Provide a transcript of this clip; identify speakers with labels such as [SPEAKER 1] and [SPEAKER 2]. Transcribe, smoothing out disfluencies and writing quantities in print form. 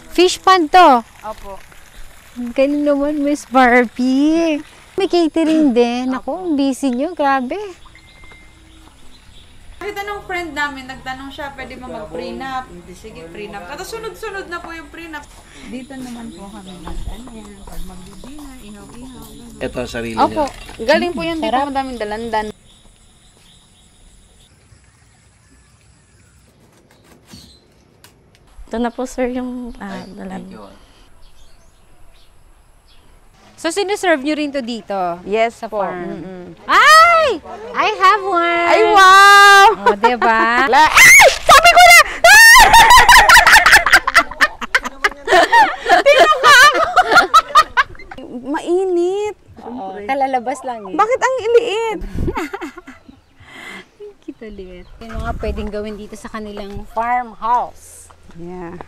[SPEAKER 1] Fish pond to.
[SPEAKER 2] Opo.
[SPEAKER 1] Ang galing naman, Miss Barbie. May catering din. Ako, ang busy nyo. Grabe.
[SPEAKER 2] Nakita ng friend namin, nagtanong siya, pwede ba mag-prenup? Hindi, sige, prenup. Tapos sunod-sunod na po yung prenup. Dito naman po kami pag mag-dinner, ihaw-ihaw.
[SPEAKER 3] Ito, sarili
[SPEAKER 2] Opo,
[SPEAKER 3] niya.
[SPEAKER 2] galing po yan, di po madaming dalandan.
[SPEAKER 4] Ito na po, sir, yung dalan.
[SPEAKER 1] So, sinuserve nyo rin to dito?
[SPEAKER 2] Yes
[SPEAKER 1] Sa
[SPEAKER 2] po.
[SPEAKER 1] farm. Ay! I have one!
[SPEAKER 2] Ay, wow!
[SPEAKER 1] O, diba?
[SPEAKER 2] Ay! Sabi ko na! Tinuka ako! Mainit.
[SPEAKER 1] Kalalabas lang eh.
[SPEAKER 2] Bakit ang iliit?
[SPEAKER 1] Kita liit. Yung mga pwedeng gawin dito sa kanilang farmhouse.
[SPEAKER 2] Yeah.